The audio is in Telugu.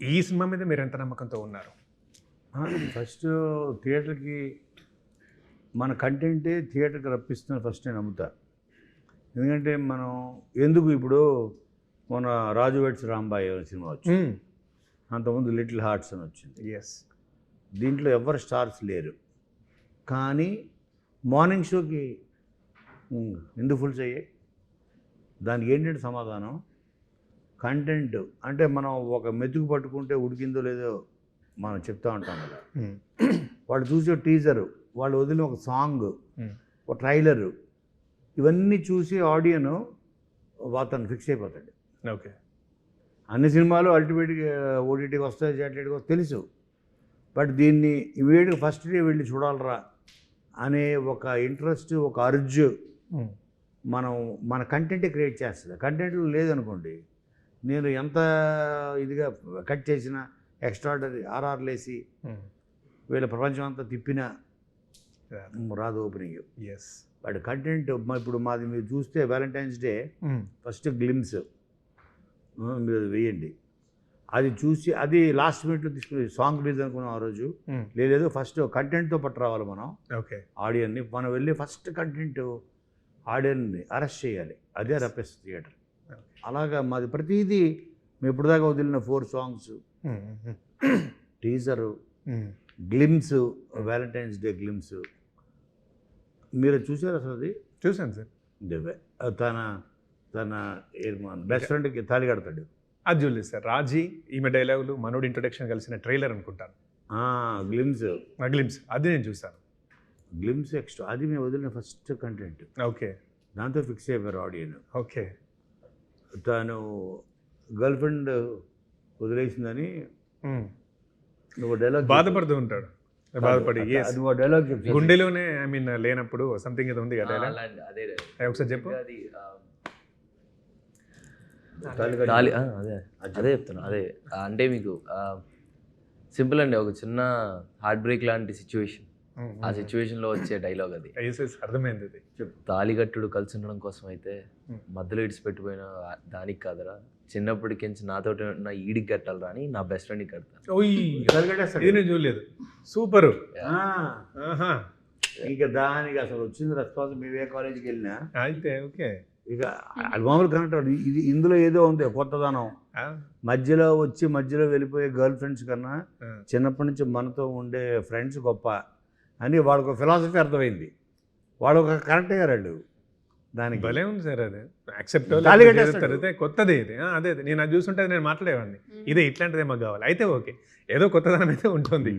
ఈ సినిమా మీద మీరు ఎంత నమ్మకంతో ఉన్నారు? ఫస్ట్ థియేటర్కి మన కంటెంటే థియేటర్కి రప్పిస్తున్న ఫస్ట్ నేను నమ్ముతా. ఎందుకంటే మనం ఎందుకు ఇప్పుడు మన రాజు వెడ్స్ రాంబాయ్ అనే సినిమా వచ్చింది, అంతకుముందు లిటిల్ హార్ట్స్ అని వచ్చింది. ఎస్, దీంట్లో ఎవరు స్టార్స్ లేరు, కానీ మార్నింగ్ షోకి ఎందుకు ఫుల్స్ అయ్యాయి? దానికి ఏంటంటే సమాధానం కంటెంట్. అంటే మనం ఒక మెతుకు పట్టుకుంటే ఉడికిందో లేదో మనం చెప్తా ఉంటాం కదా. వాళ్ళు చూసే టీజరు, వాళ్ళు వదిలిన ఒక సాంగ్, ఒక ట్రైలరు, ఇవన్నీ చూసి ఆడియన్ అతను ఫిక్స్ అయిపోతాడు. ఓకే, అన్ని సినిమాలు అల్టిమేట్గా ఓటీటీకి వస్తాయి, శాటిలైట్కి వస్తాయి తెలుసు, బట్ దీన్ని ఇమీడియట్గా ఫస్ట్ డే వెళ్ళి చూడాలరా అనే ఒక ఇంట్రెస్ట్, ఒక అర్జ్ మనం మన కంటెంటే క్రియేట్ చేస్తుంది. కంటెంట్లో లేదనుకోండి, నేను ఎంత ఇదిగా కట్ చేసినా, ఎక్స్ట్రాడరీ ఆర్ఆర్లు వేసి వీళ్ళ ప్రపంచం అంతా తిప్పినా రాదు ఓపెనింగ్. ఎస్, బట్ కంటెంట్ ఇప్పుడు మాది మీరు చూస్తే వ్యాలంటైన్స్ డే ఫస్ట్ గ్లిమ్స్ మీరు వేయండి, అది చూసి అది లాస్ట్ మినిట్లో తీసుకుని సాంగ్ రిలీజ్ అనుకున్నాం ఆ రోజు. లేదు ఫస్ట్ కంటెంట్తో పట్టు రావాలి మనం. ఓకే, ఆడియన్ని మనం వెళ్ళి ఫస్ట్ కంటెంట్ ఆడియన్ని అరెస్ట్ చేయాలి, అదే రప్పిస్తుంది థియేటర్. అలాగా మాది ప్రతిదీ మేము ఇప్పుడు దాకా వదిలిన 4 songs, teaser, glimpse, Valentine's day glimpse మీరు చూసారు అసలు? అది చూసాను సార్. తన తన బెస్ట్ ఫ్రెండ్కి తాళి కడతాడు, అది చూడలేదు సార్. రాజీ ఈమె డైలాగులు, మనోడి ఇంట్రొడక్షన్ కలిసిన ట్రైలర్ అనుకుంటాను. గ్లిమ్స్, గ్లిమ్స్ అది నేను చూసాను. గ్లిమ్స్ ఎక్స్ట్రా, అది మేము వదిలిన ఫస్ట్ కంటెంట్. ఓకే, దాంతో ఫిక్స్ అయిపోయారు ఆడియన్. ఓకే, తను గర్ల్ ఫ్రెండ్ వదిలేసిందని నువ్వు డైలాగ్ బాధపడుతూ ఉంటాడు, బాధపడి నువ్వు డైలాగ్ చెప్పు. గుండెలోనే ఐ మీన్ లేనప్పుడు సంథింగ్ ఏదో ఉంది కదా డైలాగ్, అదే ఒకసారి చెప్పు. అది అదే అదే చెప్తున్నా. అదే అంటే మీకు సింపుల్ అండి, ఒక చిన్న హార్ట్ బ్రేక్ లాంటి సిచ్యువేషన్, ఆ సిచ్యువేషన్లో వచ్చే డైలాగ్ అది. అర్థమైంది. అది తాళిగట్టుడు కలిసి ఉండడం కోసం అయితే మధ్యలో ఇడిచిపెట్టిపోయిన దానికి కాదరా, చిన్నప్పటికించి నాతో ఉన్న ఈడికి కట్టాలరా అని నా బెస్ట్ ఫ్రెండ్కి కడతాను. ఇది నేను చూడలేదు. సూపరు. ఇక దానికి అసలు వచ్చింది రెస్పాన్స్. మేమే కాలేజీకి వెళ్ళినా అయితే ఓకే, ఇక అది మామూలు కనెక్ట్ అవ్వదు. ఇది ఇందులో ఏదో ఉంది కొత్తదనం. మధ్యలో వచ్చి మధ్యలో వెళ్ళిపోయే గర్ల్ ఫ్రెండ్స్ కన్నా చిన్నప్పటి నుంచి మనతో ఉండే ఫ్రెండ్స్ గొప్ప అని వాళ్ళకు ఫిలాసఫీ అర్థమైంది. వాళ్ళు ఒక కరెక్ట్ అయ్యారు దానికి. భలే ఉంది సార్. అది యాక్సెప్ట్ కొత్తది ఇది. అదే నేను అది చూస్తుంటే నేను మాట్లాడేవాడిని, ఇదే ఇట్లాంటిదే మాకు కావాలి. అయితే ఓకే, ఏదో కొత్తదనం అయితే ఉంటుంది.